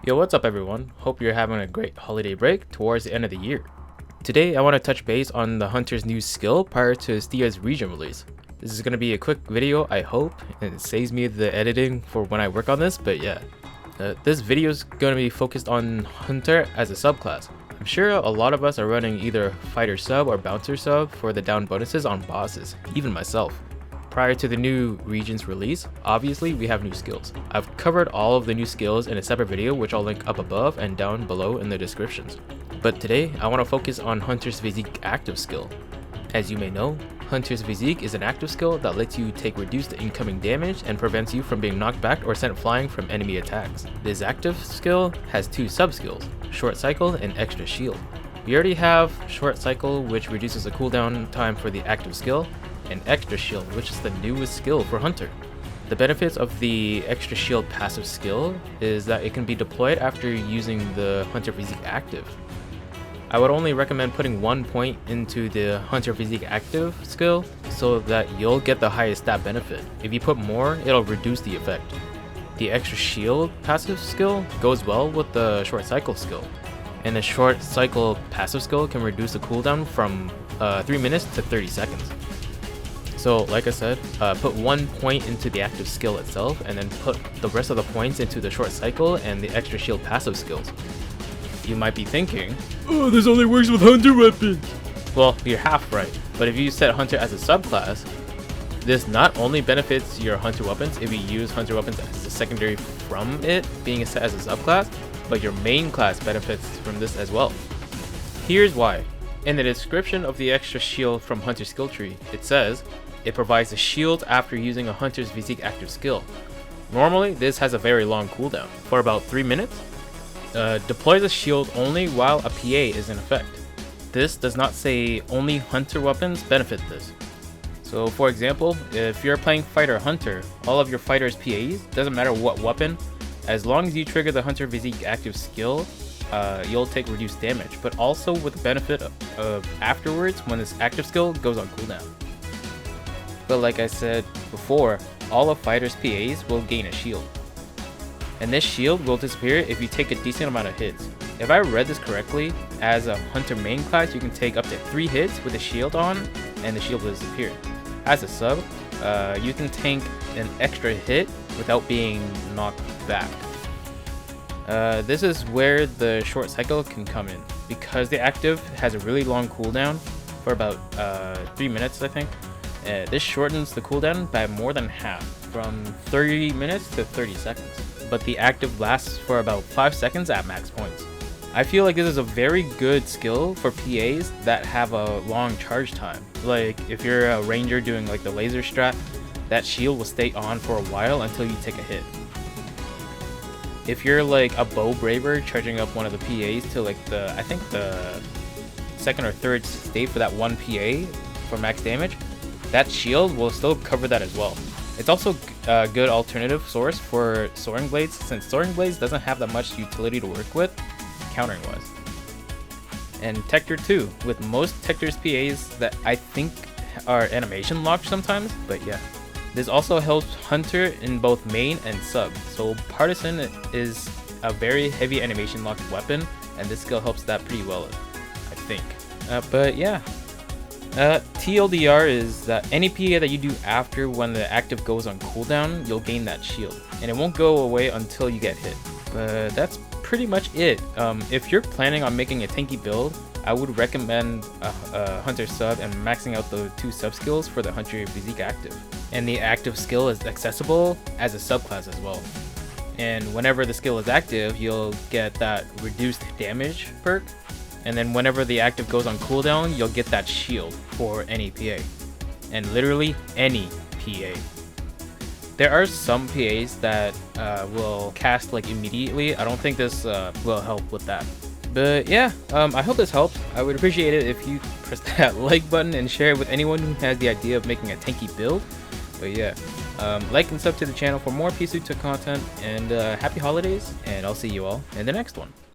Yo, what's up everyone? Hope you're having a great holiday break towards the end of the year. Today I want to touch base on the Hunter's new skill prior to Stia's region release. This is going to be a quick video, I hope, and it saves me the editing for when I work on this, but yeah. This video is going to be focused on Hunter as a subclass. I'm sure a lot of us are running either Fighter Sub or Bouncer Sub for the down bonuses on bosses, even myself. Prior to the new region's release, obviously we have new skills. I've covered all of the new skills in a separate video which I'll link up above and down below in the descriptions. But today, I want to focus on Hunter's Physique active skill. As you may know, Hunter's Physique is an active skill that lets you take reduced incoming damage and prevents you from being knocked back or sent flying from enemy attacks. This active skill has two sub-skills, Short Cycle and Extra Shield. We already have Short Cycle, which reduces the cooldown time for the active skill, and Extra Shield, which is the newest skill for Hunter. The benefits of the Extra Shield passive skill is that it can be deployed after using the Hunter Physique active. I would only recommend putting 1 point into the Hunter Physique active skill so that you'll get the highest stat benefit. If you put more, it'll reduce the effect. The Extra Shield passive skill goes well with the Short Cycle skill, and the Short Cycle passive skill can reduce the cooldown from 3 minutes to 30 seconds. So like I said, put 1 point into the active skill itself and then put the rest of the points into the Short Cycle and the Extra Shield passive skills. You might be thinking, oh, this only works with Hunter weapons. Well, you're half right, but if you set Hunter as a subclass, this not only benefits your Hunter weapons if you use Hunter weapons as a secondary from it being set as a subclass, but your main class benefits from this as well. Here's why. In the description of the Extra Shield from Hunter's skill tree, it says, it provides a shield after using a Hunter's Physique active skill. Normally, this has a very long cooldown, for about 3 minutes. Deploys a shield only while a PA is in effect. This does not say only Hunter weapons benefit this. So for example, if you're playing Fighter Hunter, all of your Fighter's PAs, doesn't matter what weapon, as long as you trigger the Hunter Physique active skill, you'll take reduced damage, but also with the benefit of afterwards when this active skill goes on cooldown. But like I said before, all of Fighter's PAs will gain a shield. And this shield will disappear if you take a decent amount of hits. If I read this correctly, as a Hunter main class you can take up to 3 hits with a shield on and the shield will disappear. As a sub, you can tank an extra hit without being knocked back. This is where the Short Cycle can come in. Because the active has a really long cooldown for about 3 minutes I think. This shortens the cooldown by more than half, from 30 minutes to 30 seconds. But the active lasts for about 5 seconds at max points. I feel like this is a very good skill for PAs that have a long charge time. Like if you're a ranger doing like the laser strat, that shield will stay on for a while until you take a hit. If you're like a bow braver charging up one of the PAs to like I think the 2nd or 3rd state for that one PA for max damage, that shield will still cover that as well. It's also a good alternative source for Soaring Blades, since Soaring Blades doesn't have that much utility to work with, countering wise. And Tector too, with most Tector's PAs that I think are animation locked sometimes, but yeah. This also helps Hunter in both main and sub, so Partisan is a very heavy animation locked weapon, and this skill helps that pretty well, I think. But yeah. TLDR is that any PA that you do after when the active goes on cooldown, you'll gain that shield, and it won't go away until you get hit. But that's pretty much it. If you're planning on making a tanky build, I would recommend a Hunter sub and maxing out the 2 sub skills for the Hunter Physique active. And the active skill is accessible as a subclass as well. And whenever the skill is active, you'll get that reduced damage perk. And then whenever the active goes on cooldown, you'll get that shield for any PA. And literally any PA. There are some PAs that will cast like immediately. I don't think this will help with that. But yeah, I hope this helps. I would appreciate it if you press that like button and share it with anyone who has the idea of making a tanky build. But yeah, like and sub to the channel for more PSO2 content, and happy holidays, and I'll see you all in the next one.